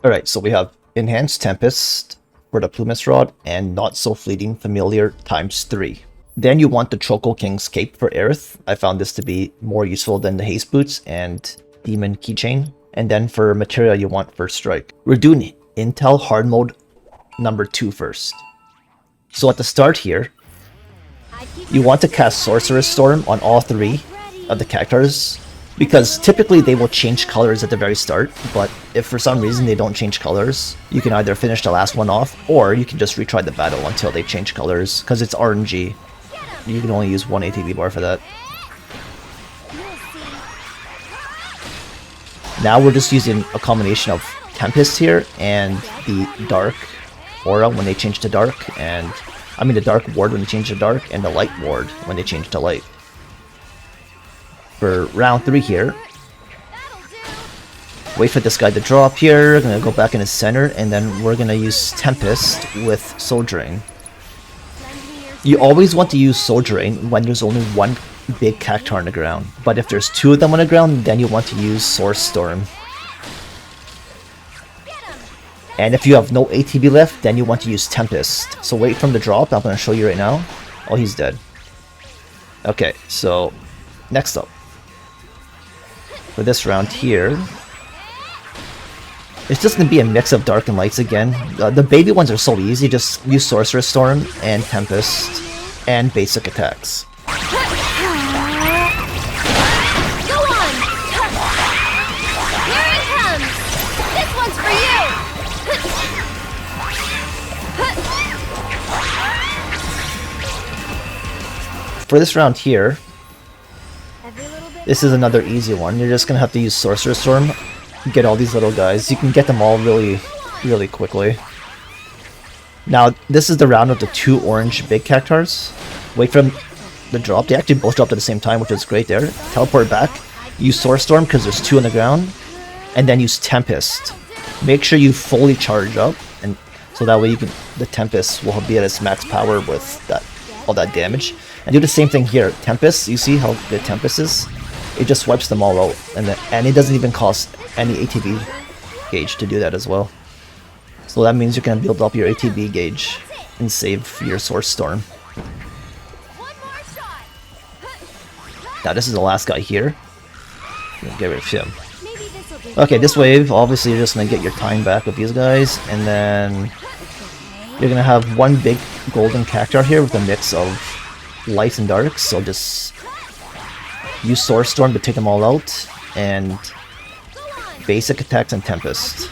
Alright, so we have Enhanced Tempest for the Plumus Rod and Not So Fleeting Familiar times 3. Then you want the chocokings Cape for Aerith. I found this to be more useful than the Haste Boots and Demon Keychain. And then for Materia, you want First Strike. We're doing Intel Hard Mode number 2 first. So at the start here, you want to cast Sorcerer's Storm on all 3 of the characters, because typically they will change colors at the very start, but if for some reason they don't change colors, you can either finish the last one off, or you can just retry the battle until they change colors, because it's RNG. You can only use 1 ATB bar for that. Now we're just using a combination of Tempest here, and the Dark Aura when they change to Dark, and I mean the Dark Ward when they change to Dark, and the Light Ward when they change to Light. For round 3 here, wait for this guy to drop here, gonna go back in the center, and then we're gonna use Tempest with Soul Drain. You always want to use Soul Drain when there's only one big Cactuar on the ground, but if there's 2 of them on the ground, then you want to use Source Storm. And if you have no ATB left, then you want to use Tempest. So wait for him to drop, I'm gonna show you right now. Oh, he's dead. Okay, so next up. For this round here, it's just going to be a mix of Dark and Lights again. The baby ones are so easy, just use Sorcerer's Storm and Tempest and basic attacks. Go on! Here it comes! This one's for you! For this round here, this is another easy one. You're just going to have to use Sorcerer's Storm, get all these little guys. You can get them all really, really quickly. Now, this is the round of the 2 orange big Cactuars. Wait for them to drop. They actually both dropped at the same time, which is great there. Teleport back. Use Source Storm because there's 2 on the ground. And then use Tempest. Make sure you fully charge up, and so that way you can, the Tempest will be at its max power with that all that damage. And do the same thing here. Tempest, you see how the Tempest is? It just wipes them all out, and it doesn't even cost any ATB gauge to do that as well. So that means you can build up your ATB gauge and save your Source Storm. Now this is the last guy here. Get rid of him. Okay, this wave, obviously you're just going to get your time back with these guys, and then you're going to have one big golden Cactuar here with a mix of lights and darks, so just use Source Storm to take them all out, and basic attacks and Tempest.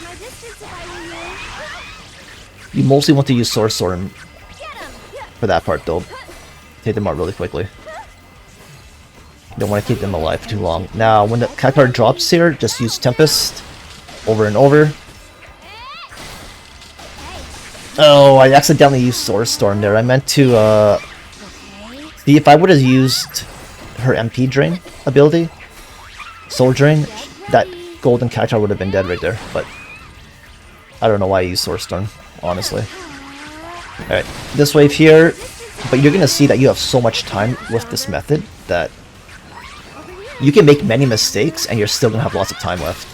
You mostly want to use Source Storm for that part though. Take them out really quickly. You don't want to keep them alive for too long. Now, when the Cactuar drops here, just use Tempest over and over. Oh, I accidentally used Source Storm there. I meant to, see, if I would have used her MP Drain ability, Soul Drain, that golden Cactuar would have been dead right there, but I don't know why I used Source Storm, honestly. Alright, this wave here, but you're going to see that you have so much time with this method that you can make many mistakes and you're still going to have lots of time left.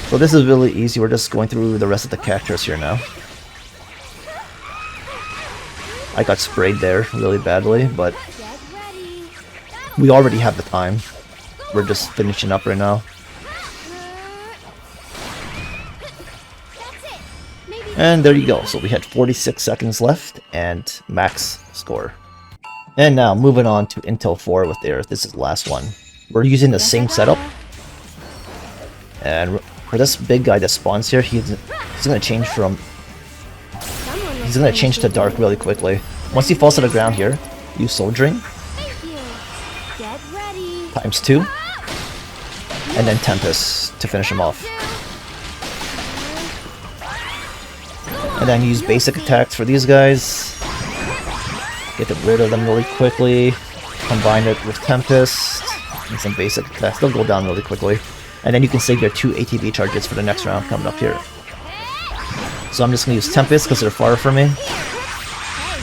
So this is really easy, we're just going through the rest of the Cactuars here now. I got sprayed there really badly, but we already have the time. We're just finishing up right now. And there you go. So we had 46 seconds left and max score. And now moving on to Intel 4 with Aerith. This is the last one. We're using the same setup. And for this big guy that spawns here, he's going to change from... He's going to change to dark really quickly. Once he falls to the ground here, use Soul Drain. Times 2. And then Tempest to finish him off. And then use basic attacks for these guys. Get rid of them really quickly. Combine it with Tempest. And some basic attacks. They'll go down really quickly. And then you can save your 2 ATB charges for the next round coming up here. So I'm just going to use Tempest because they're far from me.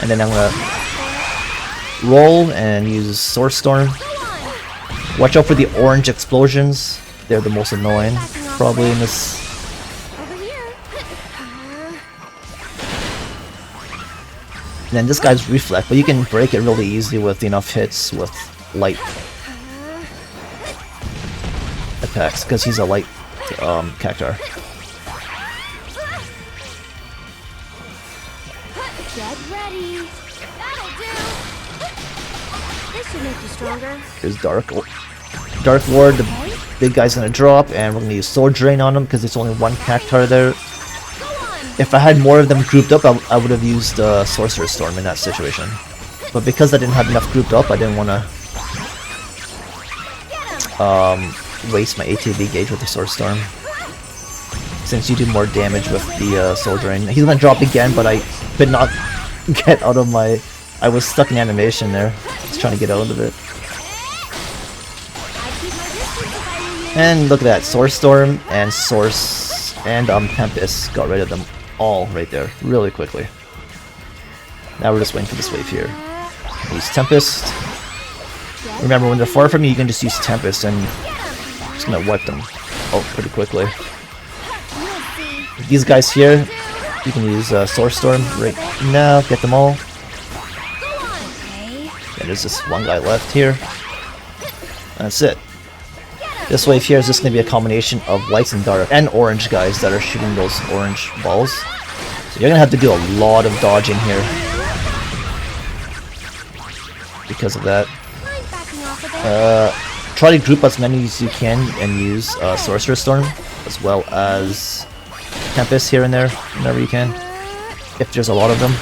And then I'm going to roll and use Source Storm. Watch out for the orange explosions. They're the most annoying, probably in this. Over here. And then this guy's reflect, but you can break it really easily with enough hits with light attacks, because he's a light Cactuar. Get ready. That'll do. This should make you stronger. Here's Dark Ward, the big guy's gonna drop, and we're gonna use Soul Drain on him because there's only one Cactuar there. Go on. If I had more of them grouped up, I would have used Sorcerer's Storm in that situation. But because I didn't have enough grouped up, I didn't want to waste my ATB gauge with the Sword Storm. Since you do more damage with the Soul Drain. He's gonna drop again, but I could not get out of my... I was stuck in animation there. Just trying to get out of it. And look at that, Source Storm and Tempest got rid of them all right there, really quickly. Now we're just waiting for this wave here. Use Tempest. Remember, when they're far from you, you can just use Tempest and just gonna wipe them out pretty quickly. These guys here, you can use Source Storm right now, get them all. And there's this one guy left here. That's it. This wave here is just going to be a combination of lights and dark and orange guys that are shooting those orange balls. So you're going to have to do a lot of dodging here because of that. Try to group as many as you can and use Sorcerer's Storm as well as Tempest here and there whenever you can, if there's a lot of them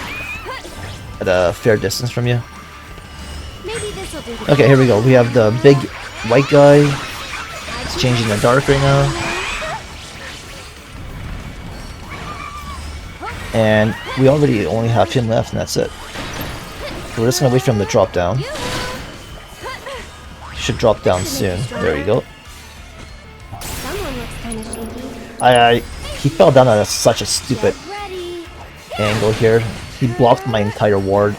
at a fair distance from you. Okay, here we go. We have the big white guy. It's changing to dark right now. And we already only have him left, and that's it. So we're just gonna wait for him to drop down. Should drop down soon. There you go. He fell down at such a stupid angle here. He blocked my entire ward.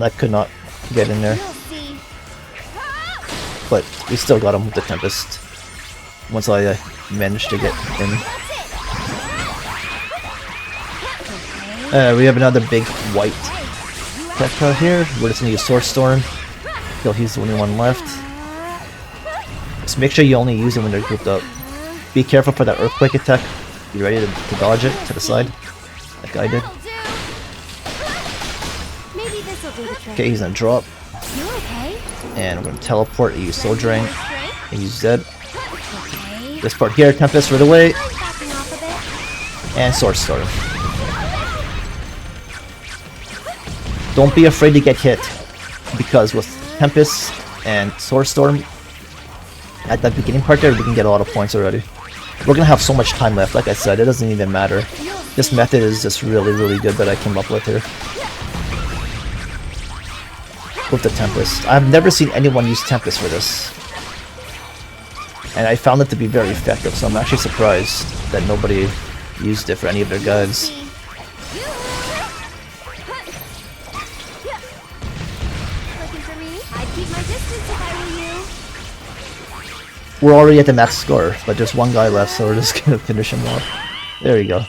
I could not get in there. But we still got him with the Tempest. Once I managed to get in. We have another big white Cactuar here. We're just gonna use Source Storm. Till he's the only one left. Just make sure you only use them when they're grouped up. Be careful for that Earthquake attack. Be ready to dodge it to the side, like I did. Okay, he's gonna drop. And we're gonna teleport, use Soul Drain, and use Zed. This part here, Tempest right away. And Source Storm. Don't be afraid to get hit, because with Tempest and Source Storm, at that beginning part there, we can get a lot of points already. We're gonna have so much time left, like I said, it doesn't even matter. This method is just really, really good that I came up with here. With the Tempest. I've never seen anyone use Tempest for this. And I found it to be very effective, so I'm actually surprised that nobody used it for any of their guides. We're already at the max score, but there's one guy left, so we're just gonna finish him off. There you go.